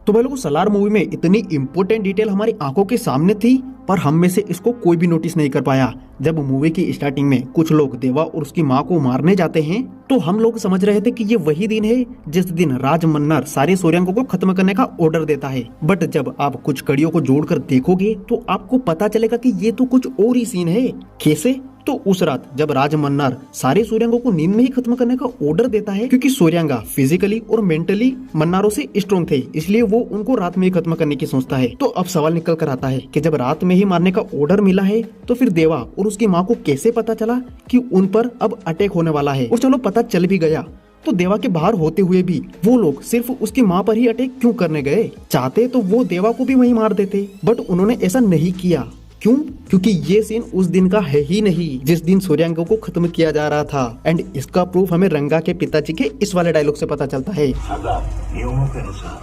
तो भाई लोगों, सलार मूवी में इतनी इम्पोर्टेंट डिटेल हमारी आंखों के सामने थी, पर हम में से इसको कोई भी नोटिस नहीं कर पाया। जब मूवी की स्टार्टिंग में कुछ लोग देवा और उसकी माँ को मारने जाते हैं, तो हम लोग समझ रहे थे कि ये वही दिन है जिस दिन राज मन्नर सारे सूर्यांकों को खत्म करने का ऑर्डर देता है। बट जब आप कुछ कड़ियों को जोड़कर देखोगे तो आपको पता चलेगा कि ये तो कुछ और ही सीन है। कैसे? तो उस रात जब राज मन्नर सारे सूर्यांगों को नींद में ही खत्म करने का ऑर्डर देता है, क्योंकि सूर्यांगा फिजिकली और मेंटली मन्नारों से स्ट्रॉन्ग थे, इसलिए वो उनको रात में ही खत्म करने की सोचता है। तो अब सवाल निकल कर आता है कि जब रात में ही मारने का ऑर्डर मिला है, तो फिर देवा और उसकी माँ को कैसे पता चला कि उन पर अब अटैक होने वाला है? और चलो पता चल भी गया, तो देवा के बाहर होते हुए भी वो लोग सिर्फ उसकी माँ पर ही अटैक क्यों करने गए? चाहते तो वो देवा को भी वहीं मार देते, बट उन्होंने ऐसा नहीं किया। क्यों? क्योंकि ये सीन उस दिन का है ही नहीं जिस दिन सूर्यांकों को खत्म किया जा रहा था। एंड इसका प्रूफ हमें रंगा के पिताजी के इस वाले डायलॉग से पता चलता है। नियमों के अनुसार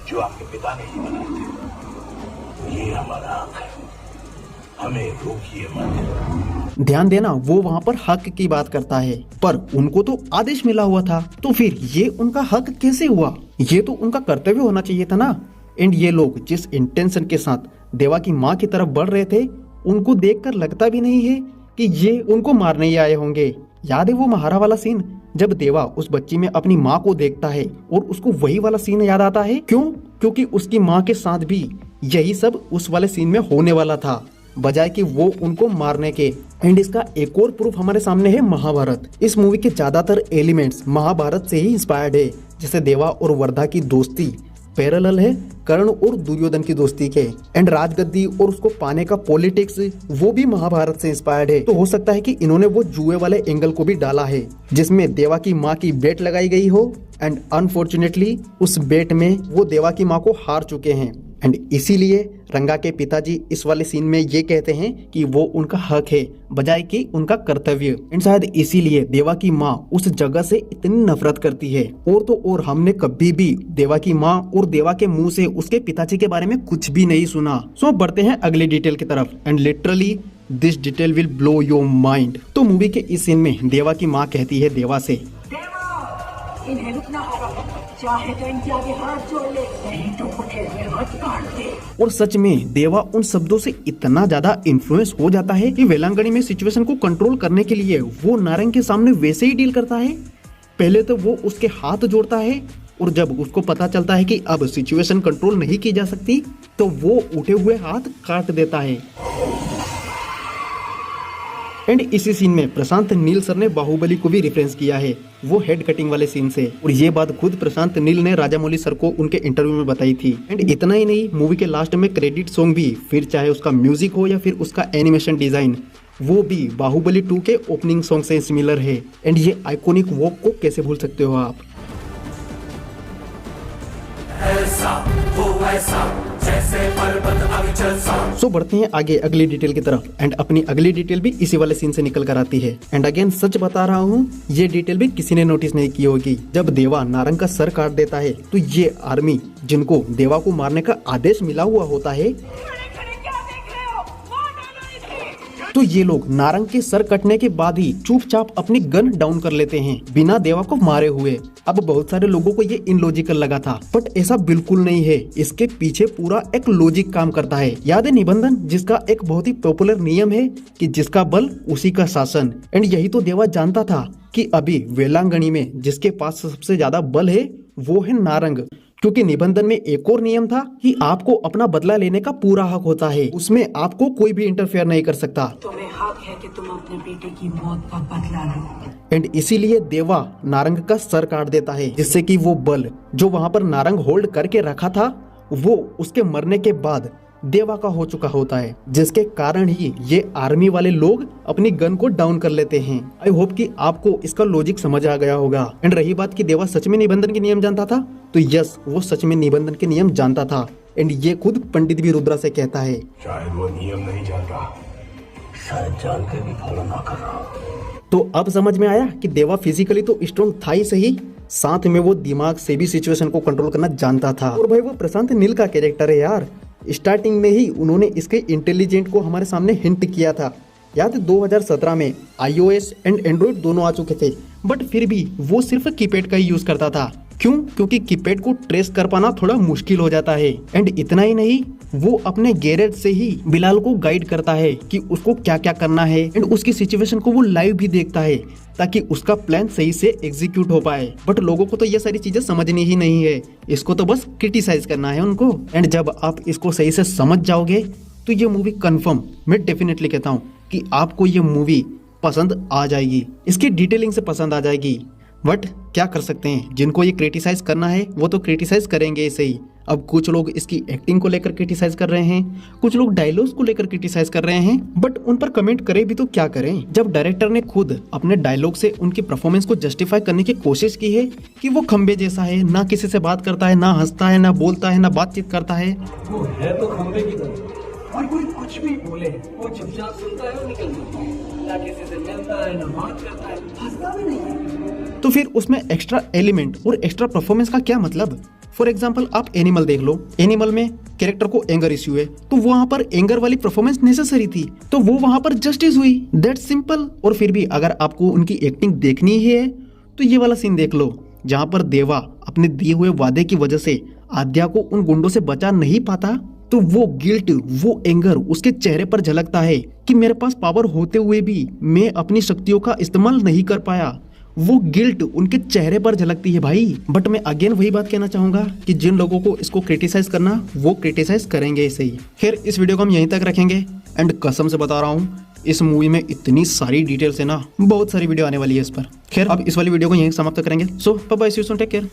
जो आपके पिता ने ही बनाए थे, ये हमारा हक है, हमें रोकिए मत। ध्यान देना, वो वहाँ पर हक की बात करता है, पर उनको तो आदेश मिला हुआ था, तो फिर ये उनका हक कैसे हुआ? ये तो उनका कर्तव्य होना चाहिए था ना। एंड ये लोग जिस इंटेंशन के साथ देवा की माँ की तरफ बढ़ रहे थे, उनको देखकर लगता भी नहीं है कि ये उनको मारने ही आए होंगे। याद है वो महारा वाला सीन, जब देवा उस बच्ची में अपनी माँ को देखता है और उसको वही वाला सीन याद आता है। क्यों? क्योंकि उसकी माँ के साथ भी यही सब उस वाले सीन में होने वाला था, बजाय कि वो उनको मारने के। एंड इसका एक और प्रूफ हमारे सामने है महाभारत। इस मूवी के ज्यादातर एलिमेंट्स महाभारत से ही इंस्पायर्ड है, जैसे देवा और वर्धा की दोस्ती पैरेलल है कर्ण और दुर्योधन की दोस्ती के। एंड राजगद्दी और उसको पाने का पॉलिटिक्स वो भी महाभारत से इंस्पायर्ड है। तो हो सकता है कि इन्होंने वो जुए वाले एंगल को भी डाला है, जिसमें देवा की माँ की बेट लगाई गई हो, एंड अनफॉर्चुनेटली उस बेट में वो देवा की माँ को हार चुके हैं। एंड इसीलिए रंगा के पिताजी इस वाले सीन में ये कहते हैं कि वो उनका हक है बजाय कि उनका कर्तव्य। एंड शायद इसीलिए देवा की माँ उस जगह से इतनी नफरत करती है। और तो और हमने कभी भी देवा की माँ और देवा के मुंह से उसके पिताजी के बारे में कुछ भी नहीं सुना। सो बढ़ते हैं अगली डिटेल की तरफ। And literally this detail will blow your mind. तो मूवी के इस सीन में देवा की माँ कहती है देवा से, इन्हें रुकना होगा, चाहे तो इनके आगे हाथ जोड़ ले, नहीं तो उठे हुए हाथ काट दे। और सच में देवा उन शब्दों से इतना ज्यादा इन्फ्लुएंस हो जाता है कि वेलांगनी में सिचुएशन को कंट्रोल करने के लिए वो नारंग के सामने वैसे ही डील करता है। पहले तो वो उसके हाथ जोड़ता है, और जब उसको पता चलता है कि अब सिचुएशन कंट्रोल नहीं की जा सकती, तो वो उठे हुए हाथ काट देता है। एंड इसी सीन में प्रशांत नील सर ने बाहुबली को भी रेफरेंस किया है, वो हेड कटिंग वाले सीन से। और ये बात खुद प्रशांत नील ने राजामौली सर को उनके इंटरव्यू में बताई थी। एंड इतना ही नहीं, मूवी के लास्ट में क्रेडिट सॉन्ग भी, फिर चाहे उसका म्यूजिक हो या फिर उसका एनिमेशन डिजाइन, वो भी बाहुबली 2 के ओपनिंग सॉन्ग से सिमिलर है। एंड ये आइकॉनिक वॉक को कैसे भूल सकते हो आप? सो बढ़ते हैं आगे अगली डिटेल की तरफ। एंड अपनी अगली डिटेल भी इसी वाले सीन से निकल कर आती है। एंड अगेन सच बता रहा हूँ, ये डिटेल भी किसी ने नोटिस नहीं की होगी। जब देवा नारंग का सर काट देता है, तो ये आर्मी जिनको देवा को मारने का आदेश मिला हुआ होता है, तो ये लोग नारंग के सर कटने के बाद ही चुपचाप अपनी गन डाउन कर लेते हैं बिना देवा को मारे हुए। अब बहुत सारे लोगों को ये इनलॉजिकल लगा था, बट ऐसा बिल्कुल नहीं है। इसके पीछे पूरा एक लॉजिक काम करता है। याद है निबंधन, जिसका एक बहुत ही पॉपुलर नियम है कि जिसका बल उसी का शासन। एंड यही तो देवा जानता था कि अभी वेलांगनी में जिसके पास सबसे ज्यादा बल है वो है नारंग। क्योंकि निबंधन में एक और नियम था कि आपको अपना बदला लेने का पूरा हक होता है, उसमें आपको कोई भी इंटरफेयर नहीं कर सकता। तुम्हें हक है कि तुम अपने बेटे की मौत का बदला लो। एंड इसीलिए देवा नारंग का सर काट देता है, जिससे कि वो बल जो वहां पर नारंग होल्ड करके रखा था, वो उसके मरने के बाद देवा का हो चुका होता है, जिसके कारण ही ये आर्मी वाले लोग अपनी गन को डाउन कर लेते हैं। आई होप कि आपको इसका लॉजिक समझ आ गया होगा। एंड रही बात कि देवा सच में निबंधन के नियम जानता था, तो यस, वो सच में निबंधन के नियम जानता था। एंड ये खुद पंडित भी रुद्रा से कहता है, शायद वो नियम नहीं जानता, शायद जान के भी फॉलो ना कर रहा। तो अब समझ में आया कि देवा फिजिकली तो स्ट्रॉन्ग था ही सही, साथ में वो दिमाग से भी सिचुएशन को कंट्रोल करना जानता था। और भाई वो प्रशांत नील का कैरेक्टर है यार, स्टार्टिंग में ही उन्होंने इसके इंटेलिजेंट को हमारे सामने हिंट किया था। याद 2017 में iOS एंड एंड्रॉइड दोनों आ चुके थे, बट फिर भी वो सिर्फ कीपैड का ही यूज करता था, क्यों? क्योंकि कीपैड को ट्रेस कर पाना थोड़ा मुश्किल हो जाता है। एंड इतना ही नहीं, वो अपने गैरेज से ही बिलाल को गाइड करता है कि उसको क्या क्या करना है एंड उसकी सिचुएशन को वो लाइव भी देखता है ताकि उसका प्लान सही से एग्जीक्यूट हो पाए। बट लोगों को तो ये सारी चीजें समझनी ही नहीं है, इसको तो बस क्रिटिसाइज करना है उनको। एंड जब आप इसको सही से समझ जाओगे तो ये मूवी कंफर्म, मैं डेफिनेटली कहता हूँ कि आपको ये मूवी पसंद आ जाएगी, इसकी डिटेलिंग से पसंद आ जाएगी। बट क्या कर सकते हैं, जिनको ये क्रिटिसाइज करना है वो तो क्रिटिसाइज करेंगे इसे ही। अब कुछ लोग इसकी एक्टिंग को लेकर क्रिटिसाइज कर रहे हैं, कुछ लोग डायलॉग्स को लेकर क्रिटिसाइज कर रहे हैं, बट उन पर कमेंट करें भी तो क्या करें जब डायरेक्टर ने खुद अपने डायलॉग से उनकी परफॉर्मेंस को जस्टिफाई करने की कोशिश की है कि वो खंबे जैसा है, ना किसी से बात करता है, ना हंसता है, ना बोलता है, ना बातचीत करता है। वो है तो खंबे की तरह, और कोई कुछ भी बोले वो चुपचाप सुनता है और निकल जाता है, ना किसी से मिलता है, ना बात करता है, हंसता भी नहीं है। तो फिर उसमें एक्स्ट्रा एलिमेंट और एक्स्ट्रा परफॉर्मेंस का क्या मतलब? फॉर एग्जाम्पल आप एनिमल देख लो, एनिमल में कैरेक्टर को एंगर इश्यू है तो वहां पर एंगर वाली परफॉर्मेंस नेसेसरी थी, तो वो वहां पर जस्टिस हुई, दैट सिंपल। और फिर भी अगर आपको उनकी एक्टिंग देखनी है तो ये वाला सीन देख लो जहां पर देवा अपने दिए हुए वादे की वजह से आद्या को उन गुंडों से बचा नहीं पाता, तो वो गिल्ट, वो एंगर उसके चेहरे पर झलकता है कि मेरे पास पावर होते हुए भी मैं अपनी शक्तियों का इस्तेमाल नहीं कर पाया। वो गिल्ट उनके चेहरे पर झलकती है भाई। बट मैं अगेन वही बात कहना चाहूंगा कि जिन लोगों को इसको क्रिटिसाइज करना वो क्रिटिसाइज करेंगे इसे ही। खैर इस वीडियो को हम यहीं तक रखेंगे एंड कसम से बता रहा हूँ इस मूवी में इतनी सारी डिटेल्स है ना, बहुत सारी वीडियो आने वाली है इस पर। खैर अब इस वाली वीडियो को यहीं समाप्त करेंगे। So bye bye, see you soon, take care.